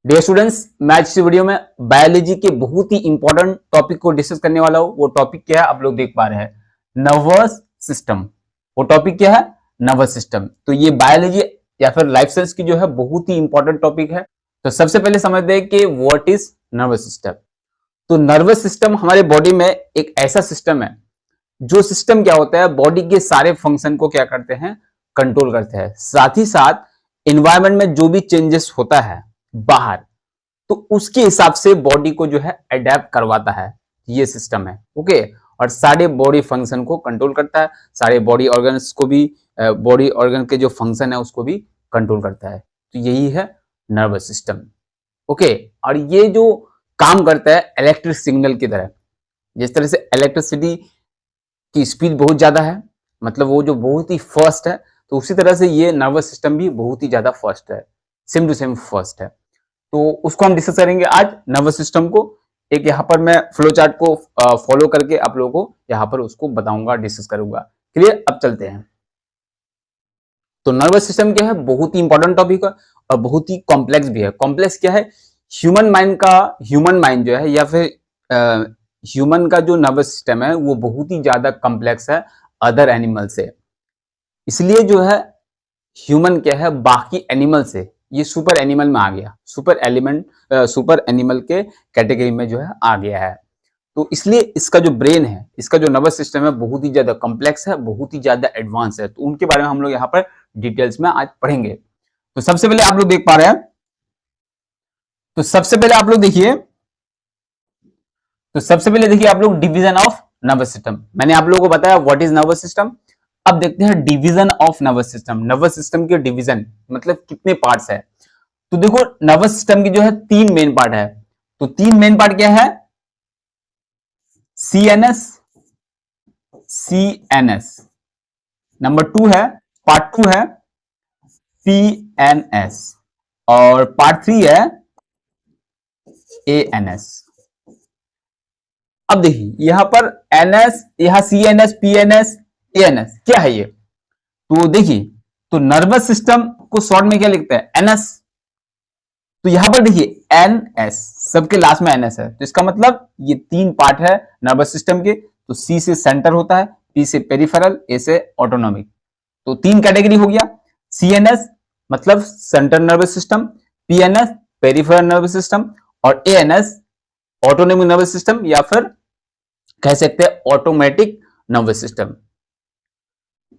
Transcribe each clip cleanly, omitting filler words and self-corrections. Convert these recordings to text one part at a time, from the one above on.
Dear students, मैं आज इस वीडियो में बायोलॉजी के बहुत ही इंपॉर्टेंट टॉपिक को डिस्कस करने वाला हूं। वो टॉपिक क्या है आप लोग देख पा रहे हैं, नर्वस सिस्टम। वो टॉपिक क्या है, नर्वस सिस्टम। तो ये बायोलॉजी या फिर लाइफ साइंस की जो है बहुत ही इंपॉर्टेंट टॉपिक है। तो सबसे पहले समझते हैं कि व्हाट इज नर्वस सिस्टम। तो नर्वस सिस्टम हमारे बॉडी में एक ऐसा सिस्टम है जो सिस्टम क्या होता है, बॉडी के सारे फंक्शन को क्या करते हैं, कंट्रोल करते हैं। साथ ही साथ एनवायरनमेंट में जो भी चेंजेस होता है बाहर, तो उसके हिसाब से बॉडी को जो है अडेप्ट करवाता है, ये सिस्टम है। ओके, और सारे बॉडी फंक्शन को कंट्रोल करता है, सारे बॉडी ऑर्गन्स को भी, बॉडी ऑर्गन के जो फंक्शन है उसको भी कंट्रोल करता है। तो यही है नर्वस सिस्टम। ओके, और ये जो काम करता है इलेक्ट्रिक सिग्नल की तरह। जिस तरह से इलेक्ट्रिसिटी की स्पीड बहुत ज्यादा है, मतलब वो जो बहुत ही फास्ट है, तो उसी तरह से ये नर्वस सिस्टम भी बहुत ही ज्यादा फास्ट है, सेम टू सेम फास्ट है। तो उसको हम डिस्कस करेंगे आज, नर्वस सिस्टम को। एक यहाँ पर मैं फ्लो चार्ट को फॉलो करके आप लोगों को यहाँ पर उसको बताऊंगा, डिस्कस करूंगा। क्लियर? अब चलते हैं। तो नर्वस सिस्टम क्या है, बहुत ही इंपॉर्टेंट टॉपिक है और बहुत ही कॉम्प्लेक्स भी है। कॉम्प्लेक्स क्या है, ह्यूमन माइंड जो है या फिर ह्यूमन का जो नर्वस सिस्टम है वो बहुत ही ज्यादा कॉम्प्लेक्स है अदर एनिमल से। इसलिए जो है ह्यूमन क्या है, बाकी एनिमल से ये सुपर एनिमल में आ गया, सुपर एनिमल के कैटेगरी में जो है आ गया है। तो इसलिए इसका जो ब्रेन है, इसका जो नर्वस सिस्टम है बहुत ही ज्यादा कॉम्प्लेक्स है, बहुत ही ज्यादा एडवांस है। तो उनके बारे में हम लोग यहाँ पर डिटेल्स में आज पढ़ेंगे। तो सबसे पहले आप लोग देख पा रहे हैं, तो सबसे पहले आप लोग देखिए, आप लोग डिवीजन ऑफ नर्वस सिस्टम। मैंने आप लोगों को बताया व्हाट इज नर्वस सिस्टम। अब देखते हैं division of nervous system. Nervous system के डिवीजन मतलब कितने पार्ट्स है। तो देखो, नर्वस सिस्टम की जो है तीन मेन पार्ट है। तो तीन मेन पार्ट क्या है, सीएनएस, नंबर पार्ट टू है पीएनएस, और पार्ट थ्री है एएनएस। अब देखिए यहां पर एनएस, यहां सीएनएस, पीएनएस, एएनएस क्या है ये। तो देखिए, तो नर्वस सिस्टम को शॉर्ट में क्या लिखते हैं, एनएस। तो यहां पर देखिए एनएस, सबके लास्ट में एनएस है। तो इसका मतलब ये तीन पार्ट है नर्वस सिस्टम के। तो सी से सेंटर होता है, पी से पेरिफेरल, ए से ऑटोनॉमिक। तो तीन कैटेगरी हो गया। सीएनएस मतलब central nervous system, PNS peripheral nervous system, और एएनएस ऑटोनॉमिक नर्वस सिस्टम या फिर कह सकते हैं ऑटोमेटिक नर्वस सिस्टम।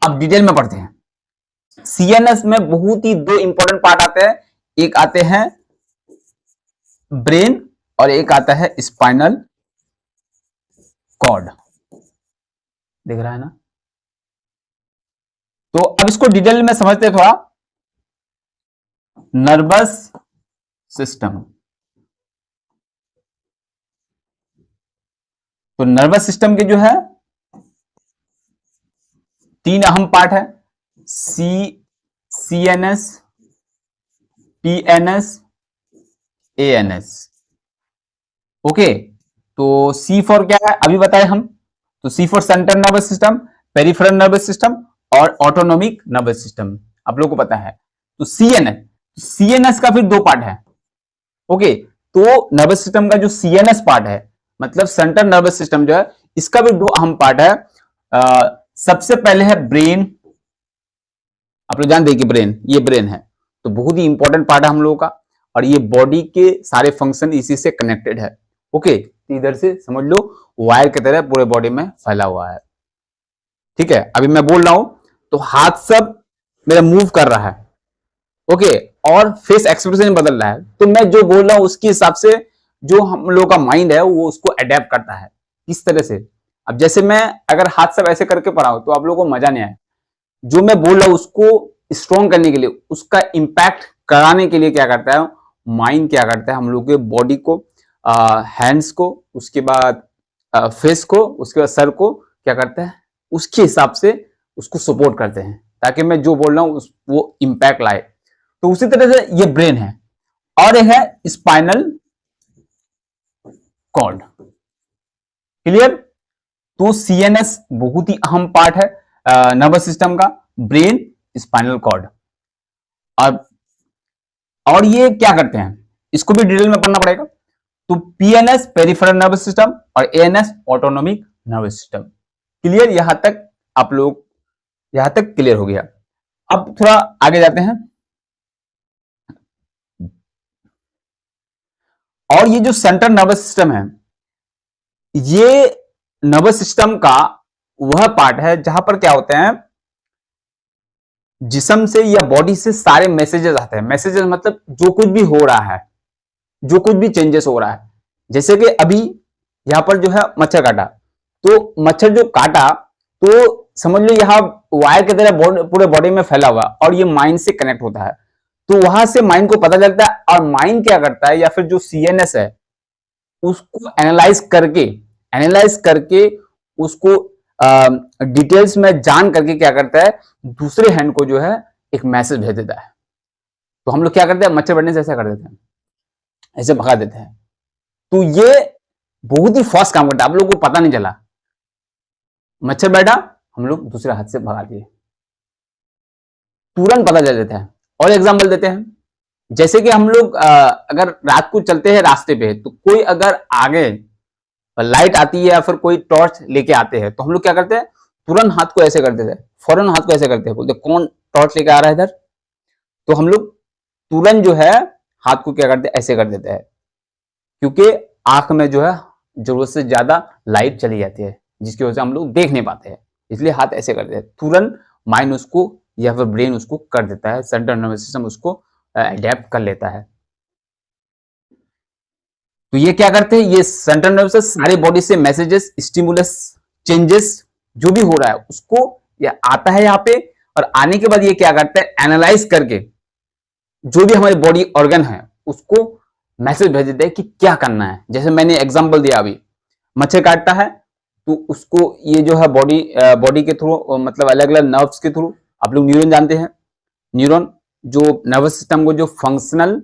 अब डिटेल में पढ़ते हैं। सीएनएस में बहुत ही दो इंपॉर्टेंट पार्ट आते हैं, एक आते हैं ब्रेन और एक आता है स्पाइनल कॉर्ड। दिख रहा है ना। तो अब इसको डिटेल में समझते हैं थोड़ा। नर्वस सिस्टम, तो नर्वस सिस्टम के जो है तीन अहम पार्ट है, सीएनएस, पीएनएस, एएनएस। ओके, तो सी फॉर क्या है अभी बताए हम। तो C for central nervous system, peripheral nervous system और ऑटोनॉमिक नर्वस सिस्टम, आप लोगों को पता है। तो सीएनएस का फिर दो पार्ट है। ओके, तो नर्वस सिस्टम का जो सीएनएस पार्ट है, मतलब सेंट्रल नर्वस सिस्टम जो है, इसका भी दो अहम पार्ट है। सबसे पहले है ब्रेन। आप लोग जानते हैं कि ये ब्रेन है, तो बहुत ही इंपॉर्टेंट पार्ट है हम लोगों का, और ये बॉडी के सारे फंक्शन इसी से कनेक्टेड है। ओके, इधर से समझ लो वायर की तरह पूरे बॉडी में फैला हुआ है। ठीक है, अभी मैं बोल रहा हूं तो हाथ सब मेरा मूव कर रहा है। ओके, और फेस एक्सप्रेशन बदल रहा है। तो मैं जो बोल रहा हूं उसके हिसाब से जो हम लोग का माइंड है वो उसको अडेप्ट करता है इस तरह से। अब जैसे मैं अगर हाथ सब ऐसे करके पढ़ाऊं तो आप लोगों को मजा नहीं आए। जो मैं बोल रहा हूं उसको स्ट्रॉन्ग करने के लिए, उसका इंपैक्ट कराने के लिए क्या करता है माइंड, क्या करता है हम लोग के बॉडी को, हैंड्स को, उसके बाद फेस को, उसके बाद सर को क्या करता है उसके हिसाब से उसको सपोर्ट करते हैं, ताकि मैं जो बोल रहा हूं वो इंपैक्ट लाए। तो उसी तरह से ये ब्रेन है, और यह है स्पाइनल कॉर्ड। क्लियर? तो सीएनएस बहुत ही अहम पार्ट है नर्वस सिस्टम का, ब्रेन, स्पाइनल कॉर्ड। और ये क्या करते हैं, इसको भी डिटेल में पढ़ना पड़ेगा। तो पीएनएस पेरिफेरल नर्वस सिस्टम और ANS autonomic nervous system. Clear? यहां तक आप लोग, यहां तक क्लियर हो गया। अब थोड़ा आगे जाते हैं। और ये जो सेंट्रल नर्वस सिस्टम है, ये नर्वस सिस्टम का वह पार्ट है जहां पर क्या होते हैं, जिस्म से या बॉडी से सारे मैसेजेस आते हैं। मैसेजेस मतलब जो कुछ भी हो रहा है, जो कुछ भी चेंजेस हो रहा है। जैसे कि अभी यहां पर जो है मच्छर काटा, तो मच्छर जो काटा तो समझ लो यहां वायर की तरह पूरे बॉडी में फैला हुआ और ये माइंड से कनेक्ट होता है। तो वहां से माइंड को पता चलता है और माइंड क्या करता है, या फिर जो सीएनएस है उसको एनालाइज करके उसको डिटेल्स में जान करके क्या करता है, दूसरे हैंड को जो है एक मैसेज भेज देता है। तो हम लोग क्या करते हैं, मच्छर बढ़ने से ऐसा कर देते हैं, ऐसे भगा देते हैं। तो ये बहुत ही फास्ट काम करता है, आप लोगों को पता नहीं चला, मच्छर बैठा, हम लोग दूसरे हाथ से भगा दिए, तुरंत पता चल जाता है। और एग्जांपल देते हैं, जैसे कि हम लोग अगर रात को चलते हैं रास्ते पे, तो कोई अगर आगे लाइट आती है या फिर कोई टॉर्च लेके आते हैं, तो हम लोग क्या करते हैं, तुरंत हाथ को ऐसे कर देते हैं, फौरन हाथ को ऐसे करते हैं, बोलते कौन टॉर्च लेके आ रहा है इधर। तो हम लोग तुरंत जो है हाथ को क्या करते हैं, ऐसे कर देते हैं, क्योंकि आंख में जो है जरूरत से ज्यादा लाइट चली जाती है, जिसकी वजह से हम लोग देख नहीं पाते हैं, इसलिए हाथ ऐसे कर देते हैं। तुरंत माइंड उसको या फिर ब्रेन उसको कर देता है, सेंट्रल नर्वस सिस्टम उसको अडेप्ट कर लेता है। तो ये क्या करते हैं, ये सेंट्रल नर्वस सारे बॉडी से मैसेजेस, स्टिमुलस, चेंजेस जो भी हो रहा है उसको ये आता है यहाँ पे, और आने के बाद ये क्या करता है, एनालाइज करके जो भी हमारी बॉडी ऑर्गन है उसको मैसेज भेज देता है कि क्या करना है। जैसे मैंने एग्जांपल दिया, अभी मच्छर काटता है तो उसको ये जो है बॉडी के थ्रू, मतलब अलग अलग नर्व्स के थ्रू, आप लोग न्यूरॉन जानते हैं, न्यूरॉन जो नर्वस सिस्टम को जो functional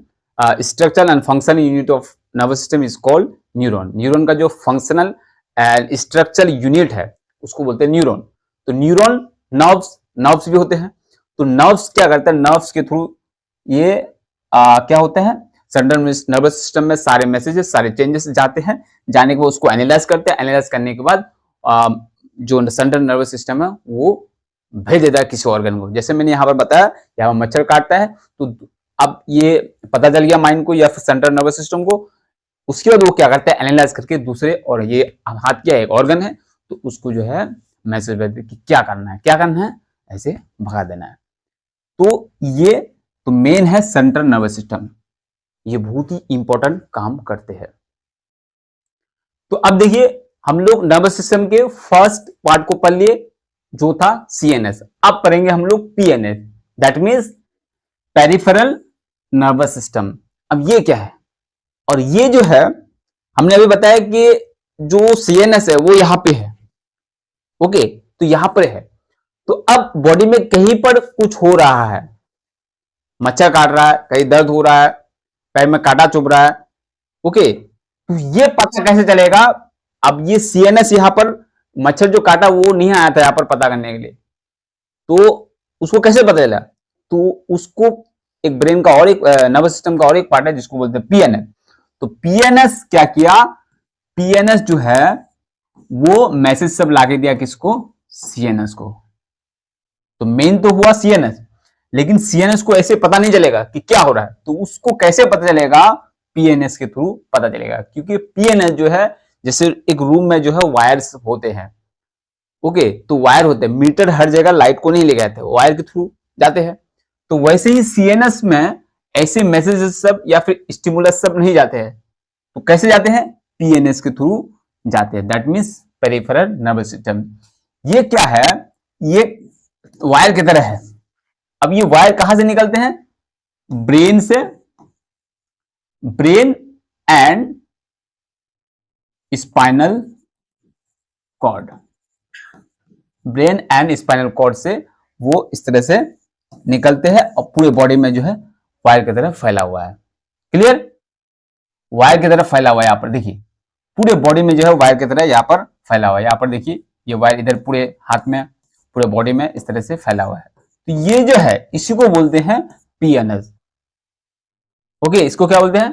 structure and functional unit of nervous system is called neuron. Neuron का जो फंक्शनल एंड स्ट्रक्चरल यूनिट है उसको बोलते हैं न्यूरॉन। तो न्यूरॉन नर्व्स भी होते हैं। तो नर्व्स क्या करते हैं, नर्व्स के थ्रू ये क्या होते हैं, सेंट्रल नर्वस सिस्टम में सारे मैसेजेस, सारे चेंजेस जाते हैं, जाने के बाद उसको एनालाइज करते हैं, एनालाइज करने के बाद जो सेंट्रल नर्वस सिस्टम है वो भेज देता है किसी ऑर्गन को। जैसे मैंने यहाँ पर बताया, यहाँ मच्छर काटता है तो अब ये पता चल गया माइंड को या फिर सेंट्रल नर्वस सिस्टम को। उसके बाद वो क्या करता है, एनालाइज करके दूसरे, और ये हाथ क्या एक ऑर्गन है, तो उसको जो है मैसेज भेज देते कि क्या करना है, क्या करना है, ऐसे भगा देना है। तो ये तो मेन है सेंट्रल नर्वस सिस्टम, ये बहुत ही इंपॉर्टेंट काम करते हैं। तो अब देखिए हम लोग नर्वस सिस्टम के फर्स्ट पार्ट को पढ़ लिए जो था सीएनएस। अब पढ़ेंगे हम लोग PNS, that means peripheral nervous system. अब ये क्या है, और ये जो है हमने अभी बताया कि जो सीएनएस है वो यहां पे है, ओके, तो यहां पर है। तो अब बॉडी में कहीं पर कुछ हो रहा है, मच्छर काट रहा है, कहीं दर्द हो रहा है, पैर में कांटा चुभ रहा है, ओके, तो ये पता कैसे चलेगा। अब ये सीएनएस यहां पर, मच्छर जो काटा वो नहीं आया था यहां पर पता करने के लिए, तो उसको कैसे पता चला, तो उसको एक ब्रेन का और एक नर्वस सिस्टम का और एक पार्ट है जिसको बोलते हैं पीएनएस। तो पीएनएस क्या किया, पीएनएस जो है वो मैसेज सब लाके दिया किसको, सीएनएस को। तो मेन तो हुआ सीएनएस, लेकिन सीएनएस को ऐसे पता नहीं चलेगा कि क्या हो रहा है, तो उसको कैसे पता चलेगा, पीएनएस के थ्रू पता चलेगा। क्योंकि पीएनएस जो है, जैसे एक रूम में जो है वायर्स होते हैं, ओके, तो वायर होते हैं, मीटर हर जगह लाइट को नहीं ले जाते, वायर के थ्रू जाते हैं। तो वैसे ही सीएनएस में ऐसे मैसेजेस सब या फिर स्टिमुलस सब नहीं जाते हैं, तो कैसे जाते हैं, पीएनएस के थ्रू जाते हैं, that means peripheral nervous system. ये क्या है, ये वायर की तरह है। अब ये वायर कहां से निकलते हैं, ब्रेन से, brain and spinal cord, brain and spinal cord से वो इस तरह से निकलते हैं और पूरे बॉडी में जो है वायर की तरह फैला हुआ है। क्लियर, वायर की तरह फैला हुआ है, यहां पर देखिए पूरे बॉडी में जो है वायर की तरह यहां पर फैला हुआ है। यहां पर देखिए ये वायर इधर पूरे हाथ में, पूरे बॉडी में इस तरह से फैला हुआ है। तो ये जो है इसी को बोलते हैं पीएनएस, ओके, इसको क्या बोलते हैं,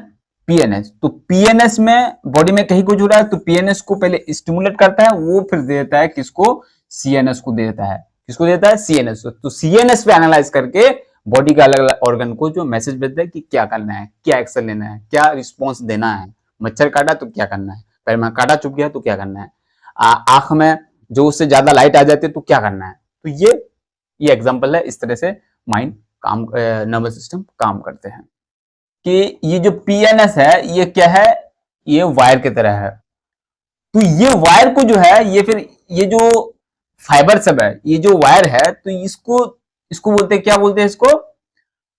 पीएनएस। तो पीएनएस में बॉडी में कहीं कुछ हो रहा है तो पीएनएस को पहले स्टिमुलेट करता है, वो फिर दे देता है किसको, सीएनएस को दे देता है। किसको देता है, सीएनएस। तो सीएनएस पे एनालाइज करके बॉडी का अलग अलग ऑर्गन को जो मैसेज भेजता है कि क्या करना है, क्या एक्शन लेना है, क्या रिस्पॉन्स देना है। मच्छर काटा तो क्या करना है, पैर में काटा चुभ गया तो क्या करना है, आंख में जो उससे ज्यादा लाइट आ जाती है तो क्या करना है। तो ये एग्जांपल है, इस तरह से माइंड काम, नर्वस सिस्टम काम करते हैं। कि ये जो पीएनएस है ये क्या है, ये वायर की तरह है। तो ये वायर को जो है ये फिर ये जो फाइबर सब है, ये जो वायर है तो इसको बोलते हैं, क्या बोलते हैं इसको,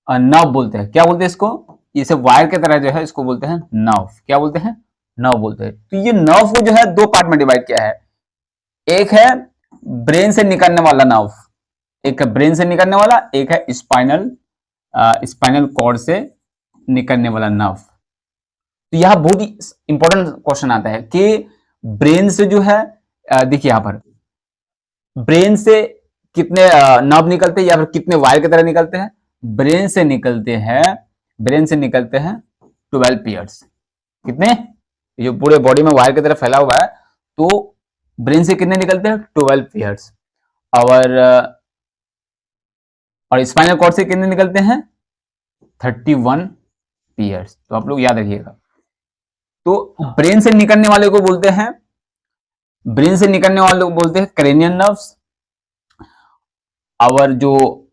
नर्व बोलते हैं। क्या बोलते हैं इसको, इसे वायर की तरह जो है इसको बोलते हैं नर्व। क्या बोलते हैं, नर्व बोलते हैं। तो ये नर्व को जो है दो पार्ट में डिवाइड किया है। एक है ब्रेन से निकलने वाला नर्व, एक है ब्रेन से निकलने वाला, एक है स्पाइनल कॉर्ड से निकलने वाला नर्व। तो यह बहुत ही इंपॉर्टेंट क्वेश्चन आता है कि ब्रेन से जो है, देखिए यहां पर ब्रेन से कितने नर्व निकलते हैं या फिर कितने वायर की तरह निकलते हैं। ब्रेन से निकलते हैं 12 पेयर्स। कितने, जो पूरे बॉडी में वायर की तरह फैला हुआ है, तो ब्रेन से कितने निकलते हैं, 12 पेयर्स। और स्पाइनल कॉर्ड से कितने निकलते हैं, 31 पेयर्स। तो आप लोग याद रखिएगा। तो ब्रेन से निकलने वाले को बोलते हैं क्रेनियन नर्व्स, और जो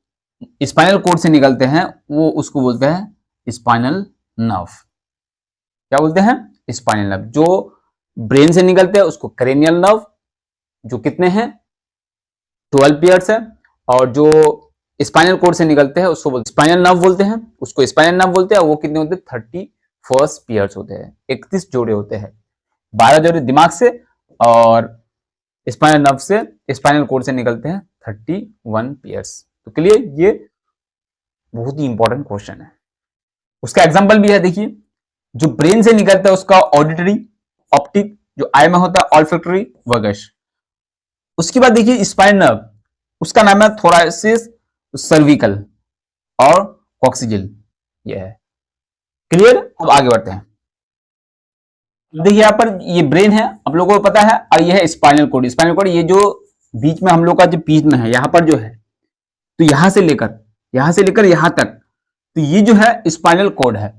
स्पाइनल कॉर्ड से निकलते हैं वो उसको बोलते हैं स्पाइनल नर्व। क्या बोलते हैं, स्पाइनल नर्व। जो ब्रेन से निकलते हैं उसको क्रेनियल नर्व, जो कितने हैं, 12 पेयर्स है। और जो स्पाइनल कॉर्ड से निकलते हैं उसको स्पाइनल नर्व बोलते हैं, उसको स्पाइनल नर्व बोलते हैं। वो कितने होते हैं, 31 पेयर्स होते हैं, 31 जोड़े होते हैं। 12 जोड़े दिमाग से और स्पाइनल नर्व से, स्पाइनल कॉर्ड से निकलते हैं 31 पेयर्स। तो क्लियर, ये बहुत ही इंपॉर्टेंट क्वेश्चन है। उसका एग्जांपल भी है, देखिए जो ब्रेन से निकलता है उसका ऑडिटरी, ऑप्टिक, जो आई में होता है ऑल्फैक्टरी, वगश। उसके बाद देखिए स्पाइनल नर्व, उसका नाम है थोरासिस सर्विकल और कॉक्सिजिल, ये है। क्लियर, अब आगे बढ़ते हैं। देखिए यहाँ पर ये ब्रेन है, आप लोगों को पता है, और ये है स्पाइनल कॉर्ड। स्पाइनल कॉर्ड ये जो बीच में हम लोग का जो बीच में है, यहाँ पर जो है, तो यहां से लेकर यहां तक, तो ये जो है स्पाइनल कॉर्ड है।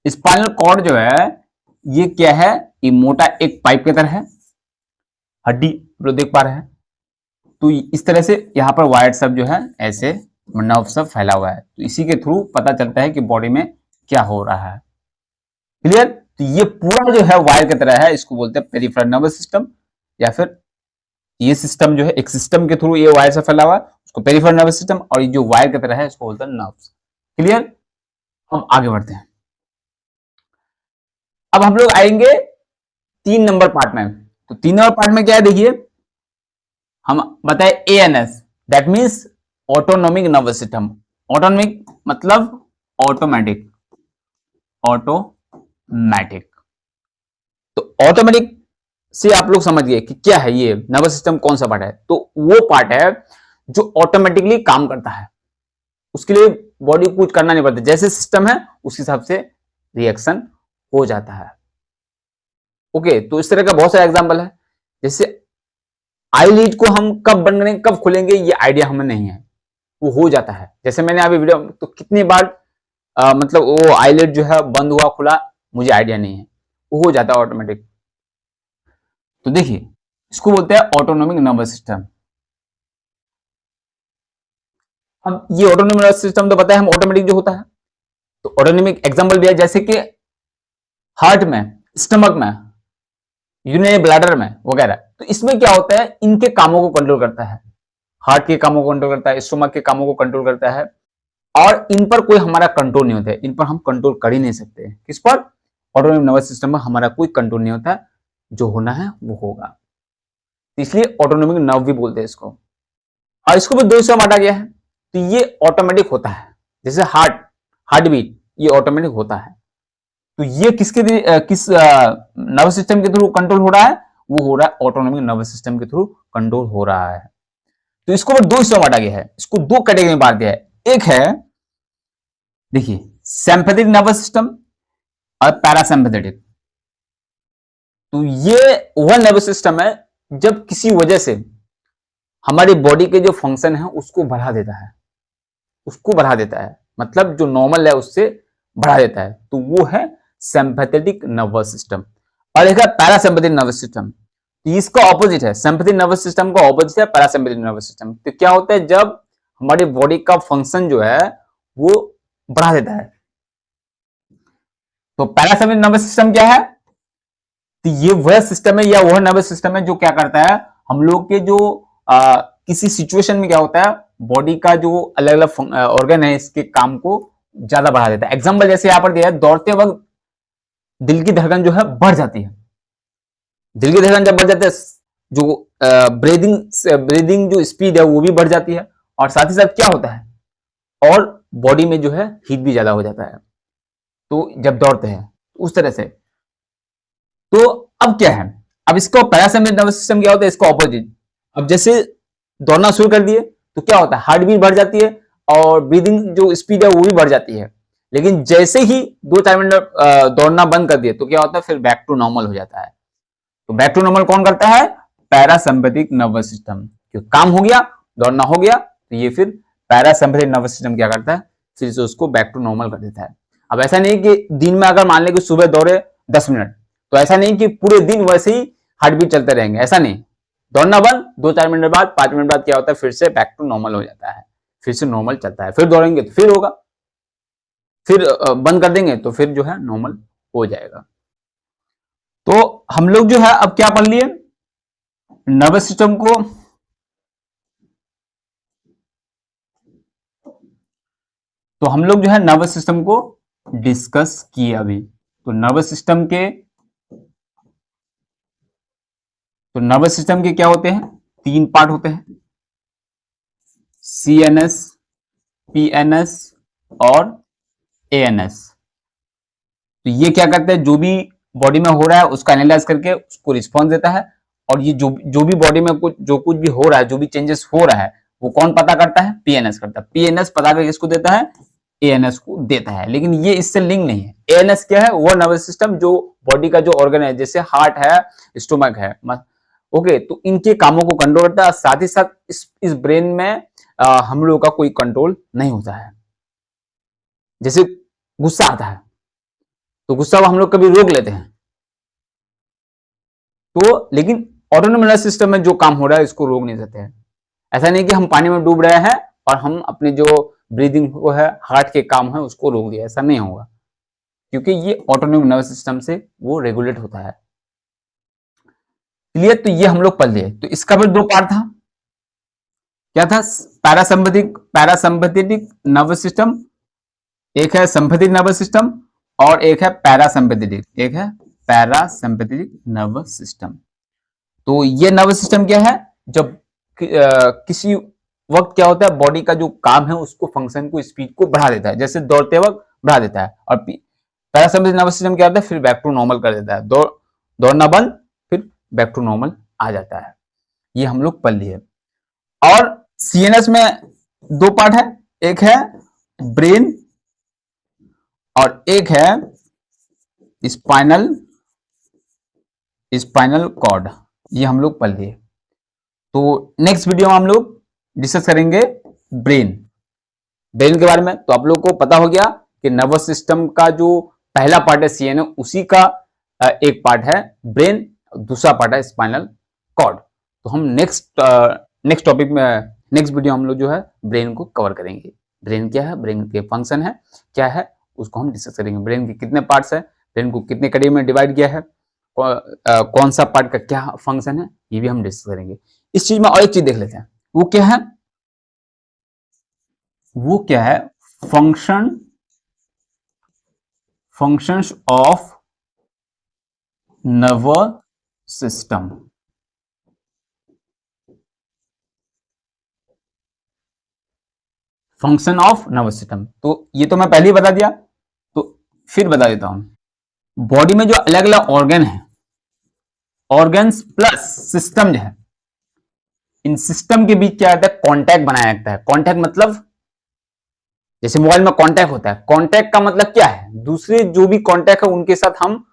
स्पाइनल कॉर्ड जो है ये क्या है, ये मोटा एक पाइप की तरह है, हड्डी लोग देख पा रहे हैं। तो इस तरह से यहाँ पर वायर सब जो है ऐसे नर्व सब फैला हुआ है। तो इसी के थ्रू पता चलता है कि बॉडी में क्या हो रहा है। क्लियर, तो ये पूरा जो है वायर की तरह है, इसको बोलते हैं पेरिफेरल नर्वस सिस्टम, या फिर ये सिस्टम जो है एक सिस्टम के थ्रू ये वायर से फैला हुआ है, उसको पेरिफेरल नर्वस सिस्टम, और ये जो वायर की तरह है इसको बोलते हैं नर्व्स। क्लियर, हम आगे बढ़ते हैं। अब हम लोग आएंगे 3 नंबर पार्ट में। तो 3 नंबर पार्ट में क्या है, देखिए हम बताए ANS, that means autonomic nervous system. Autonomic मतलब ऑटोमेटिक, तो ऑटोमेटिक से आप लोग समझ गए कि क्या है ये नर्वस सिस्टम, कौन सा पार्ट है। तो वो पार्ट है जो ऑटोमेटिकली काम करता है, उसके लिए बॉडी को कुछ करना नहीं पड़ता, जैसे सिस्टम है उस हिसाब से रिएक्शन हो जाता है। ओके, तो इस तरह का बहुत सारे एग्जांपल है। जैसे आईलिड को हम कब बंद करेंगे, कब खोलेंगे, ये आइडिया हमें नहीं है, वो हो जाता है। जैसे मैंने अभी वीडियो, तो कितनी बार मतलब वो आईलिड जो है बंद हुआ खुला, मुझे आइडिया नहीं है, वो हो जाता है ऑटोमेटिक। तो देखिए इसको बोलते हैं ऑटोनोमिक नर्वस सिस्टम। अब ये ऑटोनोमिक नर्वस सिस्टम तो पता है हम ऑटोमेटिक जो होता है, तो ऑटोनोमिक एग्जांपल भी है, जैसे कि हार्ट में, स्टमक में, यूरिनरी ब्लैडर में वगैरह। तो इसमें क्या होता है, इनके कामों को कंट्रोल करता है, हार्ट के कामों को कंट्रोल करता है, स्टमक के कामों को कंट्रोल करता है, और इन पर कोई हमारा कंट्रोल नहीं होता है, इन पर हम कंट्रोल कर ही नहीं सकते। किस पर, ऑटोनोमिक नर्वस सिस्टम में हमारा कोई कंट्रोल नहीं होता, जो होना है वो होगा, इसलिए ऑटोनोमिक नर्व भी बोलते हैं इसको। और इसको भी 2 हिस्सों में बांटा गया है। तो ये ऑटोमेटिक होता है, जैसे हार्ट बीट, ये ऑटोमेटिक होता है। तो ये किस नर्वस सिस्टम के थ्रू कंट्रोल हो रहा है, वो हो रहा है ऑटोनोमिक नर्वस सिस्टम के थ्रू कंट्रोल हो रहा है। तो इसको 2 हिस्सों में बांटा गया है, इसको 2 कैटेगरी में बांट दिया है। एक है देखिए सिंपैथेटिक नर्वस सिस्टम, और पैरासिम्पैथेटिक। तो ये वह नर्वस सिस्टम है जब किसी वजह से हमारी बॉडी के जो फंक्शन है उसको बढ़ा देता है, उसको बढ़ा देता है, मतलब जो नॉर्मल है उससे बढ़ा देता है, तो वो है सिंपैथेटिक नर्वस सिस्टम। और एक है पैरासिम्पैथेटिक नर्वस सिस्टम, इसका ऑपोजिट है। सिंपैथेटिक नर्वस सिस्टम का ऑपोजिट है पैरासिम्पैथेटिक नर्वस सिस्टम। तो क्या होता है, जब हमारी बॉडी का फंक्शन जो है वो बढ़ा देता है। तो पैरासिम्पैथेटिक नर्वस सिस्टम क्या है, तो ये वह सिस्टम है या वह नर्वस सिस्टम है जो क्या करता है, हम लोग के जो किसी सिचुएशन में क्या होता है, बॉडी का जो अलग अलग ऑर्गन है इसके काम को ज्यादा बढ़ा देता है। एग्जांपल जैसे यहां पर दिया है, दौड़ते वक्त दिल की धड़कन जो है बढ़ जाती है। दिल की धड़कन जब बढ़ जाती है, जो ब्रीदिंग जो स्पीड है वो भी बढ़ जाती है, और साथ ही साथ क्या होता है, और बॉडी में जो है हीट भी ज्यादा हो जाता है, तो जब दौड़ते हैं उस तरह से। तो अब क्या है, अब इसको पैरासिम्पैथेटिक नर्वस सिस्टम क्या होता है, इसको ऑपोजिट। अब जैसे दौड़ना शुरू कर दिए तो क्या होता है, हार्ट बीट बढ़ जाती है और ब्रीदिंग जो स्पीड है वो भी बढ़ जाती है। लेकिन जैसे ही 2-4 मिनट दौड़ना बंद कर दिए तो क्या होता है, फिर बैक टू नॉर्मल हो जाता है। तो बैक टू नॉर्मल कौन करता है, पैरासिम्पैथेटिक नर्वस सिस्टम। क्योंकि काम हो गया, दौड़ना हो गया, तो ये फिर पैरासिम्पैथेटिक नर्वस सिस्टम क्या करता है, फिर से उसको बैक टू नॉर्मल कर देता है। अब ऐसा नहीं कि दिन में अगर मान ले कि सुबह दौड़े 10 मिनट, तो ऐसा नहीं कि पूरे दिन वैसे ही हार्ट बीट चलते रहेंगे, ऐसा नहीं। दौड़ना बंद, 2-4 मिनट बाद, 5 मिनट बाद क्या होता है, फिर से बैक टू नॉर्मल हो जाता है, फिर से नॉर्मल चलता है। फिर दौड़ेंगे तो फिर होगा, फिर बंद कर देंगे तो फिर जो है नॉर्मल हो जाएगा। तो हम लोग जो है अब क्या पढ़ लिए, नर्वस सिस्टम को, तो हम लोग जो है नर्वस सिस्टम को डिस्कस किए अभी। तो नर्वस सिस्टम के क्या होते हैं, 3 पार्ट होते हैं, CNS, PNS और ANS। तो ये क्या करते हैं, जो भी बॉडी में हो रहा है उसका एनालाइज करके उसको रिस्पॉन्स देता है, और ये जो भी बॉडी में कुछ भी हो रहा है, जो भी चेंजेस हो रहा है, वो कौन पता करता है, PNS करता है। PNS पता करके किसको देता है, ANS को देता है। लेकिन ये इससे लिंक नहीं है। ANS क्या है, वो नर्वस सिस्टम जो बॉडी का जो ऑर्गन है, जैसे हार्ट है, स्टोमक है, ओके, तो इनके कामों को कंट्रोल करता है। साथ ही साथ इस ब्रेन में हम लोगों का कोई कंट्रोल नहीं होता है। जैसे गुस्सा आता है तो गुस्सा हम लोग कभी रोक लेते हैं, तो लेकिन ऑटोनोमिक नर्वस सिस्टम में जो काम हो रहा है इसको रोक नहीं सकते हैं। ऐसा नहीं कि हम पानी में डूब रहे हैं और हम अपने जो ब्रीदिंग को है, हार्ट के काम है, उसको रोक दिया, ऐसा नहीं होगा, क्योंकि ये ऑटोनोमिक नर्वस सिस्टम से वो रेगुलेट होता है। क्लियर, तो ये हम लोग पढ़ लिए। तो इसका भी 2 पार्ट था, क्या था, पैरासिम्पैथेटिक नर्वस सिस्टम, एक है सिम्पैथेटिक नर्वस सिस्टम, और एक है पैरासिम्पैथेटिक नर्वस सिस्टम। तो ये नर्वस सिस्टम क्या है, जब किसी वक्त क्या होता है, बॉडी का जो काम है उसको, फंक्शन को, स्पीड को बढ़ा देता है, जैसे दौड़ते वक्त बढ़ा देता है। और पैरासिम्पैथेटिक नर्वस सिस्टम क्या होता है, फिर बैक टू नॉर्मल कर देता है, दौड़ना बंद, फिर बैक टू नॉर्मल आ जाता है। ये हम लोग पढ़ लिए। और CNS में 2 पार्ट है, एक है ब्रेन और एक है स्पाइनल कॉर्ड। ये हम लोग पढ़ लिए। तो नेक्स्ट वीडियो में हम लोग डिस्कस करेंगे ब्रेन के बारे में। तो आप लोग को पता हो गया कि नर्वस सिस्टम का जो पहला पार्ट है CNS, उसी का एक पार्ट है ब्रेन, दूसरा पार्ट है स्पाइनल कॉर्ड। तो हम नेक्स्ट टॉपिक में, नेक्स्ट वीडियो हम लोग जो है ब्रेन को कवर करेंगे। ब्रेन क्या है, ब्रेन के फंक्शन है क्या है, उसको हम डिस्कस करेंगे। ब्रेन के कितने पार्ट्स है, ब्रेन को कितने कैटेगरी में डिवाइड किया है, कौन सा पार्ट का क्या फंक्शन है, ये भी हम डिस्कस करेंगे। इस चीज में और एक चीज देख लेते हैं, वो क्या है, functions of nervous system. Function of nervous system, तो ये तो मैं पहले ही बता दिया, तो फिर बता देता हूं। बॉडी में जो अलग अलग ऑर्गन है, ऑर्गन्स प्लस सिस्टम जो है, इन सिस्टम के बीच क्या होता है, कॉन्टैक्ट बनाया जाता है। कॉन्टैक्ट मतलब जैसे मोबाइल में कांटेक्ट होता है, कांटेक्ट का मतलब क्या है, दूसरे जो भी कांटेक्ट है उनके साथ हम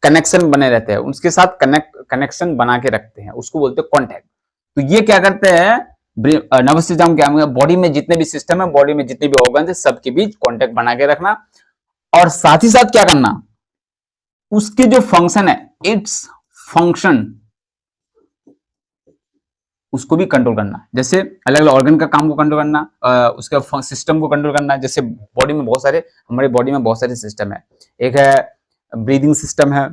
कनेक्शन बने रहते हैं, उसके साथ कनेक्शन बना के रखते हैं, उसको बोलते हैं कांटेक्ट। तो ये क्या करते हैं, नर्वस सिस्टम क्या, बॉडी में जितने भी सिस्टम है, बॉडी में जितने भी ऑर्गन है, सबके बीच कांटेक्ट बना के रखना, और साथ ही साथ क्या करना, उसके जो फंक्शन है, इट्स फंक्शन, उसको भी कंट्रोल करना। जैसे अलग अलग ऑर्गन का काम को कंट्रोल करना, उसके सिस्टम को कंट्रोल करना। जैसे बॉडी में बहुत सारे, हमारे बॉडी में बहुत सारे सिस्टम है, एक है ब्रीदिंग सिस्टम है,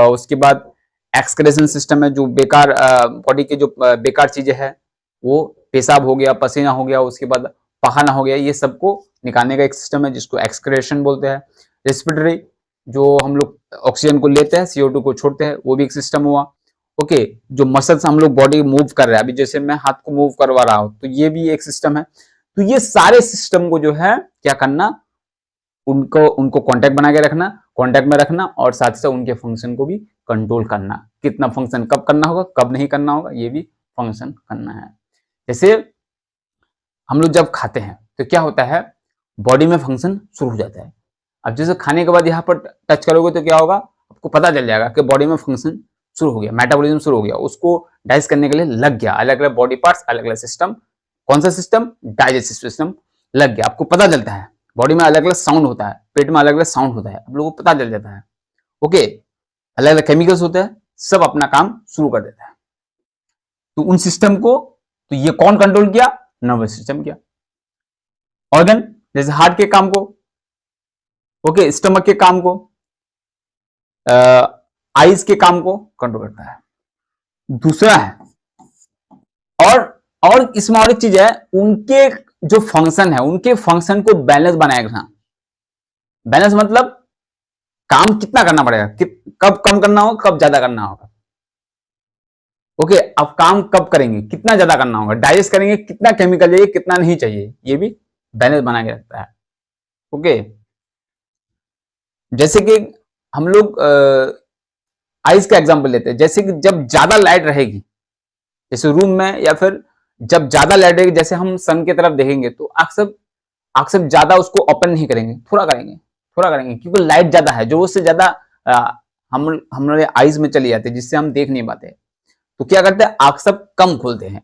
उसके बाद एक्सक्रेशन सिस्टम है, जो बेकार बॉडी के जो बेकार चीजें है, वो पेशाब हो गया, पसीना हो गया, उसके बाद पखाना हो गया, ये सबको निकालने का एक सिस्टम है जिसको एक्सक्रेशन बोलते हैं। रेस्पिरेटरी, जो हम लोग ऑक्सीजन को लेते हैं, CO2 को छोड़ते हैं, वो भी एक सिस्टम हुआ। ओके, जो मसल्स हम लोग बॉडी मूव कर रहे हैं, अभी जैसे मैं हाथ को मूव करवा रहा हूं, तो ये भी एक सिस्टम है। तो ये सारे सिस्टम को जो है क्या करना, उनको कांटेक्ट बना के रखना, कांटेक्ट में रखना, और साथ ही साथ उनके फंक्शन को भी कंट्रोल करना, कितना फंक्शन कब करना होगा, कब नहीं करना होगा, ये भी फंक्शन करना है। जैसे हम लोग जब खाते हैं तो क्या होता है, बॉडी में फंक्शन शुरू हो जाता है। अब जैसे खाने के बाद यहाँ पर टच करोगे तो क्या होगा, आपको पता चल जाएगा कि बॉडी में फंक्शन शुरू हो गया, मेटाबॉलिज्म शुरू हो गया, उसको डाइजेस्ट करने के लिए लग गया, अलग अलग बॉडी पार्ट्स, अलग अलग सिस्टम। कौन सा सिस्टम, डाइजेस्टिव सिस्टम लग गया, आपको पता चलता है। बॉडी में अलग अलग साउंड होता है, पेट में अलग अलग साउंड होता है, आप लोगों को पता चल जाता है। ओके, अलग अलग केमिकल्स होते हैं, सब अपना काम शुरू कर देता है। तो उन सिस्टम को, तो ये कौन कंट्रोल किया, नर्वस सिस्टम किया। ऑर्गन, जैसे हार्ट के काम को, ओके, स्टमक के काम को, आईज के काम को कंट्रोल करता है। दूसरा है, और इसमें और एक चीज है, उनके जो फंक्शन है, उनके फंक्शन को बैलेंस बनाए रखना। बैलेंस मतलब काम कितना करना पड़ेगा, कब कम करना होगा, कब ज्यादा करना होगा। ओके, अब काम कब करेंगे, कितना ज्यादा करना होगा, डाइजेस्ट करेंगे, कितना केमिकल चाहिए, कितना नहीं चाहिए, ये भी बैलेंस बना के रखता है। ओके, जैसे कि हम लोग आइस का एग्जांपल लेते हैं, जैसे कि जब ज्यादा लाइट रहेगी, जैसे रूम में, या फिर जब ज्यादा लाइट रहेगी, जैसे हम सन की तरफ देखेंगे तो अक्सर ज्यादा उसको ओपन नहीं करेंगे, थोड़ा करेंगे, क्योंकि लाइट ज्यादा है, जो उससे ज्यादा हम हमारे आइज में चली जाती है, जिससे हम देख नहीं पाते। तो क्या करते हैं, आंख सब कम खोलते हैं।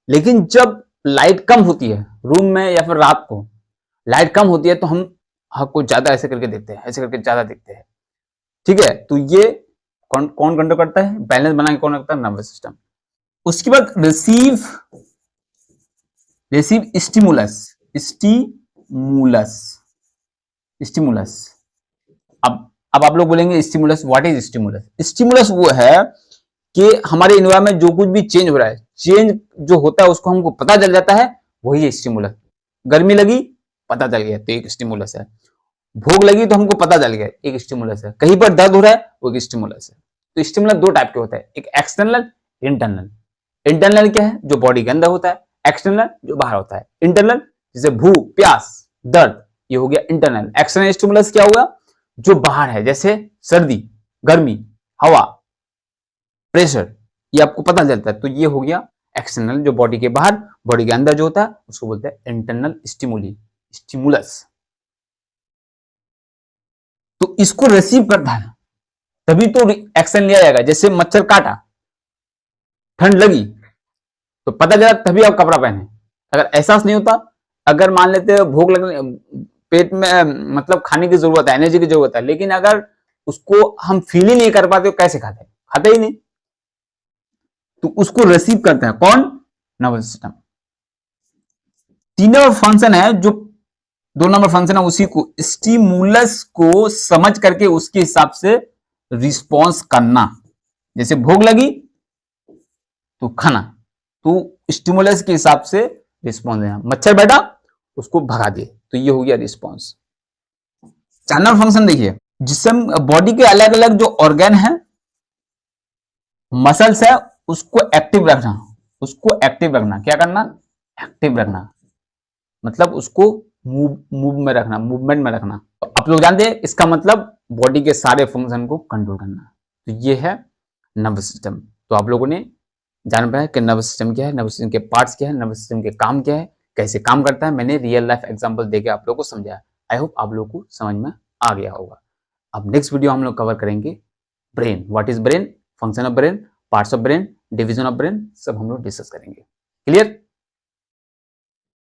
लेकिन जब लाइट कम होती है रूम में, या फिर रात को लाइट कम होती है, तो हम आंख को ज्यादा ऐसे करके देखते हैं, ऐसे करके ज्यादा देखते हैं। ठीक है, तो ये कौन कंट्रोल करता है, बैलेंस बना के कौन रखता है, नर्वस सिस्टम। उसके बाद रिसीव स्टिमुलस, स्टिमुलस। अब आप लोग बोलेंगे stimulus, what is stimulus. Stimulus वो है कि हमारे एनवायरमेंट जो कुछ भी चेंज हो रहा है, चेंज जो होता है उसको हमको पता चल जाता है, वही है स्टिमुलस। गर्मी लगी, पता चल गया, तो एक स्टिमुलस है। भूख लगी तो हमको पता चल गया, एक स्टिमुलस है। कहीं पर दर्द हो रहा है, वो एक स्टिमुलस है। तो स्टिमुलस दो टाइप के होते हैं, एक एक्सटर्नल, इंटरनल। इंटरनल क्या है, जो बॉडी के अंदर होता है। एक्सटर्नल जो बाहर होता है। इंटरनल जैसे भूख, प्यास, दर्द, ये हो गया इंटरनल। एक्सटर्नल स्टिमुलस क्या हुआ, जो बाहर है, जैसे सर्दी, गर्मी, हवा, प्रेशर, ये आपको पता चलता है, तो ये हो गया एक्सटर्नल, जो बॉडी के बाहर, बॉडी के अंदर जो होता है उसको बोलते हैं इंटरनल स्टिमुलस। तो इसको रिसीव करता है तभी तो एक्शन लिया जाएगा। जैसे मच्छर काटा, ठंड लगी, तो पता चला तभी आप कपड़ा पहने। अगर एहसास नहीं होता, अगर मान लेते हो भूख लगने, पेट में मतलब खाने की जरूरत है, एनर्जी की जरूरत है, लेकिन अगर उसको हम फील ही नहीं कर पाते, तो कैसे खाते ही नहीं। तो उसको रिसीव करता है कौन, नर्वस सिस्टम। 3 नंबर फंक्शन है, जो 2 नंबर फंक्शन है, उसी को स्टिमुलस को समझ करके उसके हिसाब से रिस्पॉन्स करना। जैसे भूख लगी तो खाना, तो स्टिमुलस के हिसाब से रिस्पॉन्स देना। मच्छर बैठा, उसको भगा दिए, तो ये हो गया रिस्पॉन्स। 4 नंबर फंक्शन देखिए, जिसम बॉडी के अलग अलग जो ऑर्गन है, मसल्स है, उसको एक्टिव रखना। क्या करना, एक्टिव रखना, मतलब उसको मूवमेंट में रखना। तो आप लोग जानते हैं इसका मतलब बॉडी के सारे फंक्शन को कंट्रोल करना। तो ये है नर्वस सिस्टम। तो आप लोगों ने जान पाया कि नर्वस सिस्टम क्या है, नर्वस सिस्टम के पार्ट्स क्या है, नर्वस सिस्टम के काम क्या है, कैसे काम करता है मैंने रियल लाइफ एग्जांपल देके आप लोगों को समझाया। आई होप आप लोगों को समझ में आ गया होगा। अब नेक्स्ट वीडियो हम लोग कवर करेंगे brain, what is brain, function of brain, parts of brain, division of brain, सब हम लोग डिस्कस करेंगे। क्लियर?